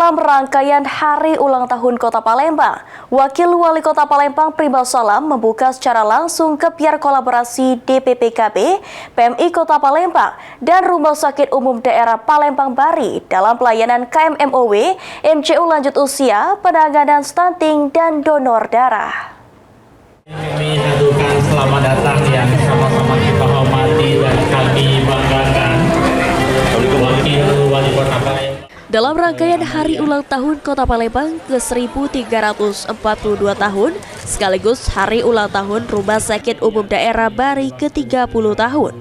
Dalam rangkaian Hari Ulang Tahun Kota Palembang, Wakil Wali Kota Palembang Prima Salam membuka secara langsung kegiatan kolaborasi DPPKB, PMI Kota Palembang, dan Rumah Sakit Umum Daerah Palembang Bari dalam pelayanan KMMOW, MCU lanjut usia, penanganan stunting, dan donor darah. Kami haturkan selamat datang yang sama-sama kita hormati dan kami banggakan. Wakil Wali Kota Palembang. Dalam rangkaian Hari Ulang Tahun Kota Palembang ke-1342 tahun, sekaligus Hari Ulang Tahun Rumah Sakit Umum Daerah Bari ke-30 tahun,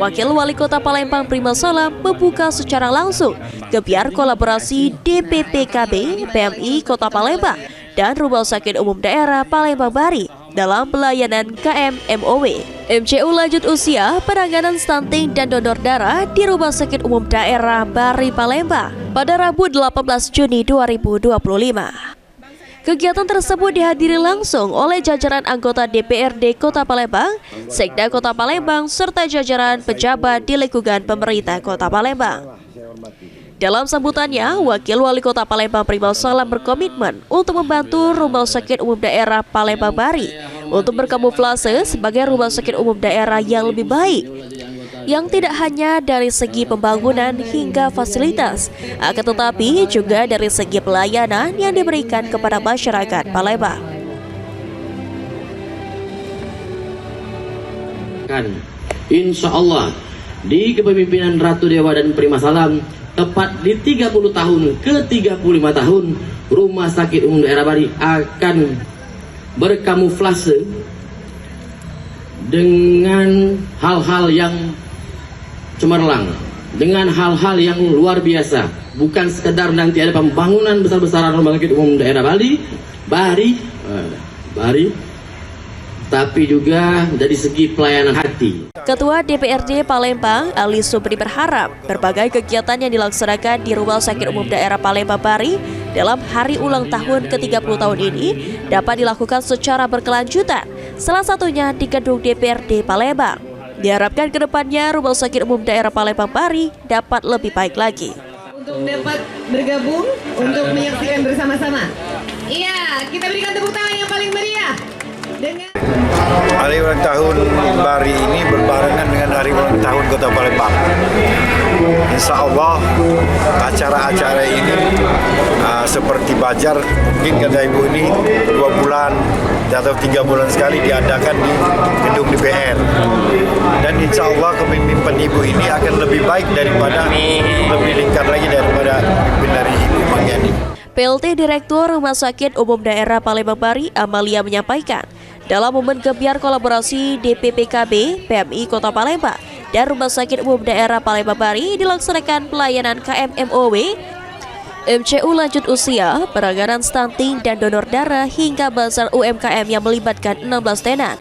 Wakil Wali Kota Palembang Prima Salam membuka secara langsung kegiatan kolaborasi DPPKB, PMI Kota Palembang, dan Rumah Sakit Umum Daerah Palembang Bari dalam pelayanan KMMOW, MCU lanjut usia, penanganan stunting, dan donor darah di Rumah Sakit Umum Daerah Bari Palembang pada Rabu 18 Juni 2025. Kegiatan tersebut dihadiri langsung oleh jajaran anggota DPRD Kota Palembang, Sekda Kota Palembang, serta jajaran pejabat di lingkungan pemerintah Kota Palembang. Dalam sambutannya, Wakil Wali Kota Palembang Prima Salam berkomitmen untuk membantu Rumah Sakit Umum Daerah Palembang Bari untuk berkamuflase sebagai rumah sakit umum daerah yang lebih baik, yang tidak hanya dari segi pembangunan hingga fasilitas, akan tetapi juga dari segi pelayanan yang diberikan kepada masyarakat Palembang. Insya Allah di kepemimpinan Ratu Dewa dan Prima Salam, tepat di 30 tahun ke-35 tahun, Rumah Sakit Umum Daerah Bari akan berkamuflase dengan hal-hal yang cemerlang, dengan hal-hal yang luar biasa. Bukan sekedar nanti ada pembangunan besar-besaran Rumah Sakit Umum Daerah Bari, tapi juga dari segi pelayanan hati. Ketua DPRD Palembang, Ali Subri, berharap berbagai kegiatan yang dilaksanakan di Rumah Sakit Umum Daerah Palembang Bari dalam Hari Ulang Tahun ke-30 tahun ini dapat dilakukan secara berkelanjutan, salah satunya di gedung DPRD Palembang. Diharapkan ke depannya Rumah Sakit Umum Daerah Palembang Bari dapat lebih baik lagi. Untuk dapat bergabung, untuk menyaksikan bersama-sama. Iya, kita berikan tepuk tangan yang paling meriah. Hari ulang tahun Bari ini berbarengan dengan Hari Ulang Tahun Kota Palembang. Insya Allah acara-acara ini seperti Bajar, mungkin kata Ibu ini 2 bulan atau 3 bulan sekali diadakan di gedung DPR. Dan insya Allah kepemimpinan Ibu ini akan lebih baik daripada, lebih lingkar lagi daripada pemimpin dari Ibu Mangyani. PLT Direktur Rumah Sakit Umum Daerah Palembang Bari, Amalia, menyampaikan, dalam momen kegiatan kolaborasi DPPKB, PMI Kota Palembang, dan Rumah Sakit Umum Daerah Palembang Bari dilaksanakan pelayanan KMMOW, MCU lanjut usia, penanganan stunting, dan donor darah, hingga bazar UMKM yang melibatkan 16 tenan.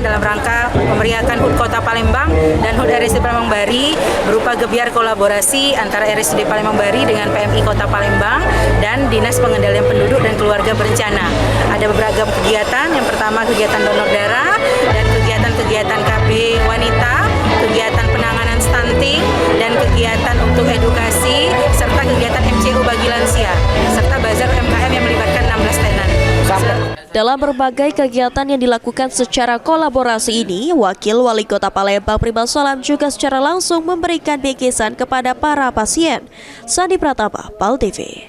Dalam rangka memeriahkan HUT Kota Palembang dan HUT RSUD Palembang Bari berupa gebiar kolaborasi antara RSUD Palembang Bari dengan PMI Kota Palembang dan Dinas Pengendalian Penduduk dan Keluarga Berencana. Ada beberapa kegiatan, yang pertama kegiatan donor darah dan kegiatan-kegiatan KB wanita, kegiatan penanganan stunting, dan kegiatan untuk edukasi, serta kegiatan MCU bagi lansia, serta bazar UMKM yang melibatkan 16 tenan. Dalam berbagai kegiatan yang dilakukan secara kolaborasi ini, Wakil Wali Kota Palembang Prima Salam juga secara langsung memberikan bingkisan kepada para pasien. Sandi Pratama, PAL TV.